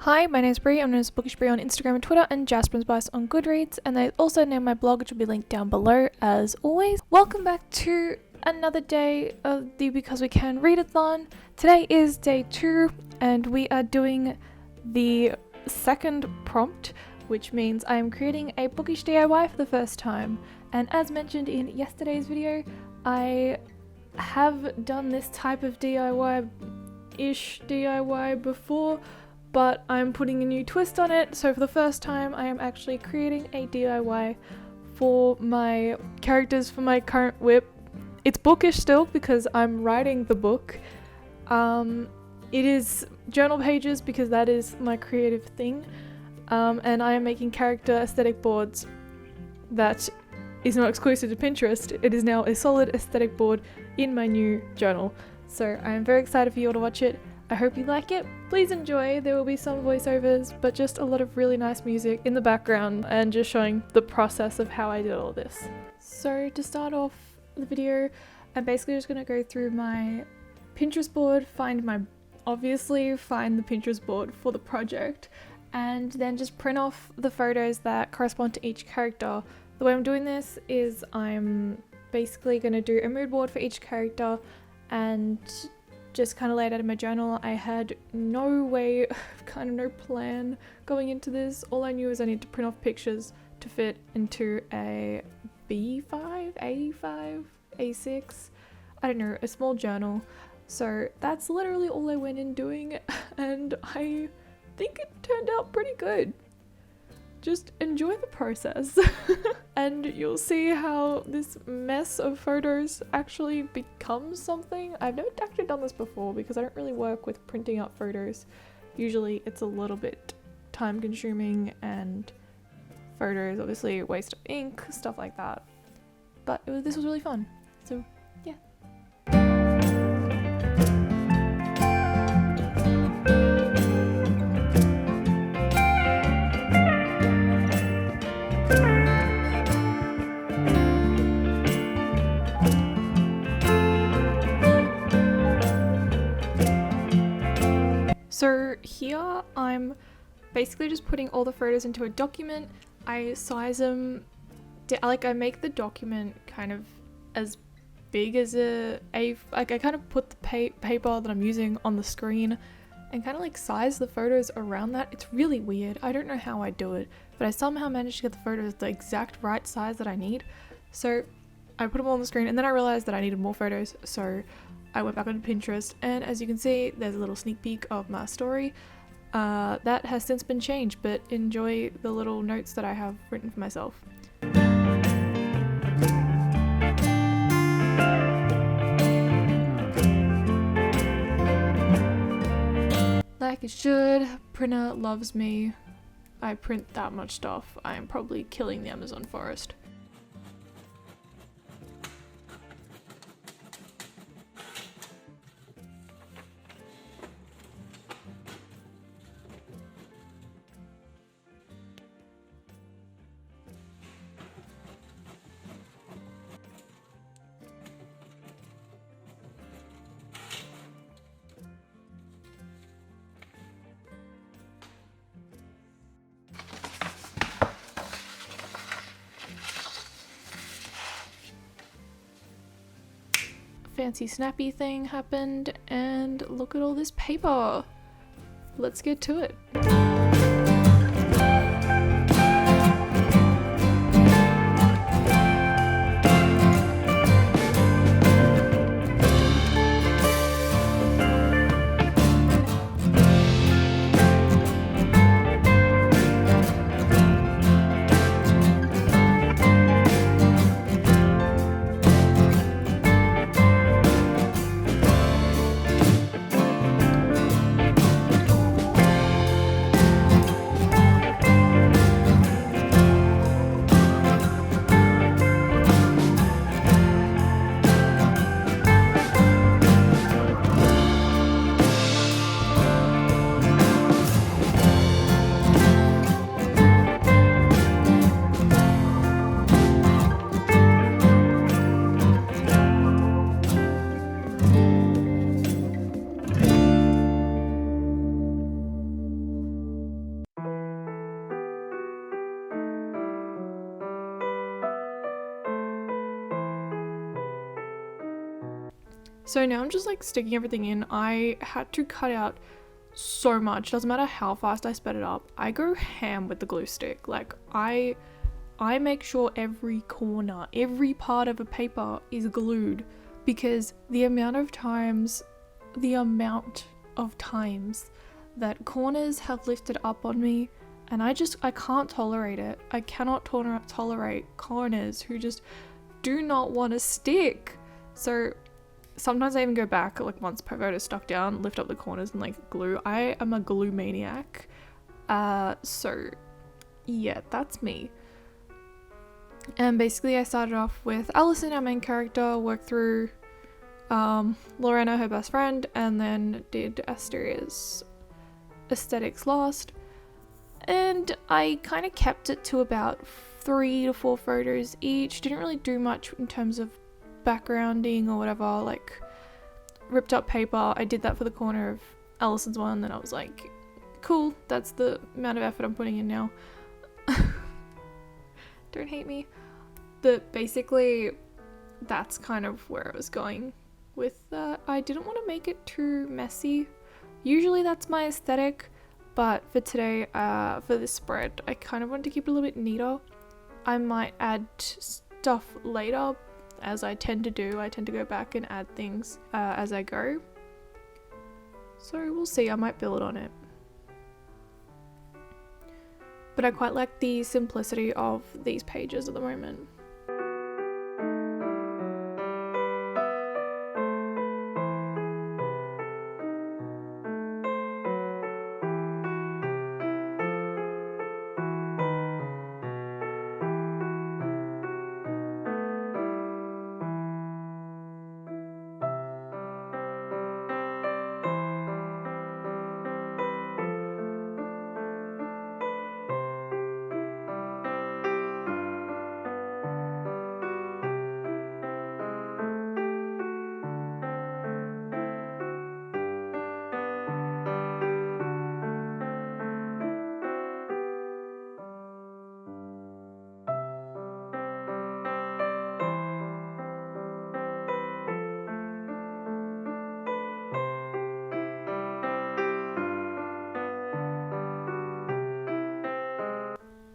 Hi, my name is Bree. I'm known as Bookish Bree on Instagram and Twitter, and Jasper on Goodreads, and I also name my blog, which will be linked down below as always. Welcome back to another day of the Because We Can Readathon. Today is day 2, and we are doing the second prompt, which means I am creating a bookish DIY for the first time. And as mentioned in yesterday's video, I have done this type of DIY-ish DIY before, but I'm putting a new twist on it. So for the first time, I am actually creating a DIY for my characters for my current whip. It's bookish still because I'm writing the book. It is journal pages because that is my creative thing. And I am making character aesthetic boards that is not exclusive to Pinterest. It is now a solid aesthetic board in my new journal. So I am very excited for you all to watch it. I hope you like it. Please enjoy. There will be some voiceovers, but just a lot of really nice music in the background and just showing the process of how I did all this. So to start off the video, I'm basically just going to go through my Pinterest board, find the Pinterest board for the project, and then just print off the photos that correspond to each character. The way I'm doing this is I'm basically going to do a mood board for each character and just kind of laid out in my journal. I had no plan going into this. All I knew is I need to print off pictures to fit into a B5, A5, A6, I don't know, a small journal. So that's literally all I went in doing, and I think it turned out pretty good. Just enjoy the process and you'll see how this mess of photos actually becomes something. I've never actually done this before because I don't really work with printing out photos. Usually it's a little bit time consuming, and photos obviously waste of ink, stuff like that. But this was really fun. So yeah. So here I'm basically just putting all the photos into a document. I size them, I make the document kind of as big as I kind of put the paper that I'm using on the screen and kind of like size the photos around that. It's really weird. I don't know how I do it, but I somehow managed to get the photos the exact right size that I need. So I put them all on the screen, and then I realized that I needed more photos, so I went back onto Pinterest, and as you can see, there's a little sneak peek of my story. That has since been changed, but enjoy the little notes that I have written for myself. Like it should. Printer loves me. I print that much stuff. I am probably killing the Amazon forest. Fancy snappy thing happened, and look at all this paper. Let's get to it. So now I'm just like sticking everything in. I had to cut out so much. Doesn't matter how fast I sped it up. I go ham with the glue stick. Like I make sure every corner, every part of a paper is glued, because the amount of times that corners have lifted up on me, and I can't tolerate it. I cannot tolerate corners who just do not want to stick. So sometimes I even go back, like once photo is stuck down, lift up the corners and like glue. I am a glue maniac. So yeah, that's me. And basically I started off with Allison, our main character, worked through Lorena, her best friend, and then did Asteria's aesthetics last. And I kind of kept it to about 3 to 4 photos each. Didn't really do much in terms of backgrounding or whatever, like ripped up paper. I did that for the corner of Allison's one, and then I was like, cool, that's the amount of effort I'm putting in now. Don't hate me. But basically that's kind of where I was going with that. I didn't want to make it too messy. Usually that's my aesthetic, but for today, for this spread, I kind of wanted to keep it a little bit neater. I might add stuff later, as I tend to do. I tend to go back and add things as I go. So we'll see, I might build on it. But I quite like the simplicity of these pages at the moment.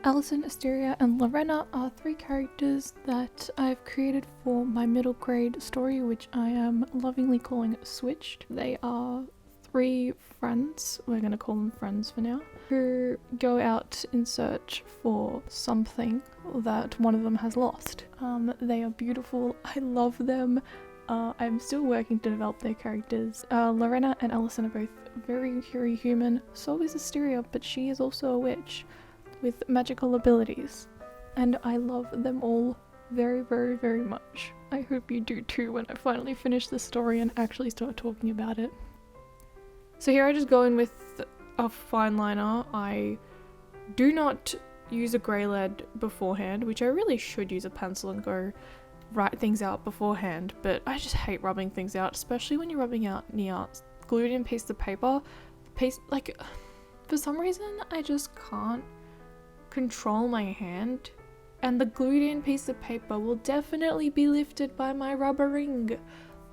Allison, Asteria, and Lorena are 3 characters that I've created for my middle grade story, which I am lovingly calling Switched. They are 3 friends, we're going to call them friends for now, who go out in search for something that one of them has lost. They are beautiful, I love them. I'm still working to develop their characters. Lorena and Allison are both very, very human. So is Asteria, but she is also a witch with magical abilities, and I love them all very, very, very much. I hope you do too when I finally finish the story and actually start talking about it. So here I just go in with a fine liner. I do not use a grey lead beforehand, which I really should use a pencil and go write things out beforehand, but I just hate rubbing things out, especially when you're rubbing out near glued in piece of paper. Like, for some reason I just can't control my hand, and the glued in piece of paper will definitely be lifted by my rubbering.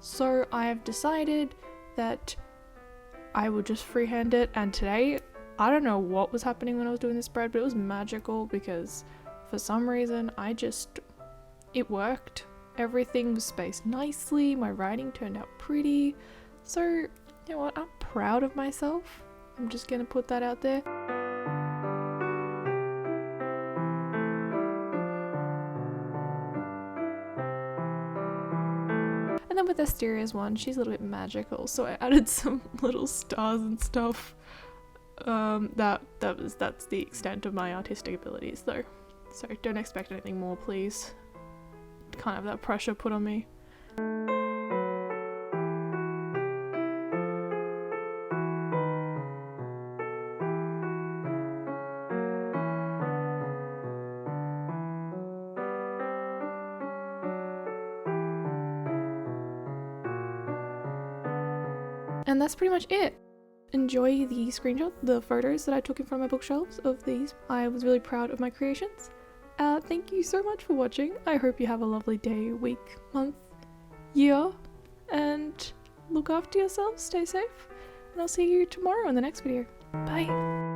So I have decided that I will just freehand it, and today, I don't know what was happening when I was doing this spread, but it was magical because for some reason it worked. Everything was spaced nicely, my writing turned out pretty. So, you know what, I'm proud of myself. I'm just gonna put that out there. And then with Asteria's one, she's a little bit magical, so I added some little stars and stuff. That's the extent of my artistic abilities though. So don't expect anything more, please. Can't have that pressure put on me. And that's pretty much it. Enjoy the screenshot, the photos that I took in front of my bookshelves of these. I was really proud of my creations. Thank you so much for watching. I hope you have a lovely day, week, month, year, and look after yourselves, stay safe, and I'll see you tomorrow in the next video. Bye.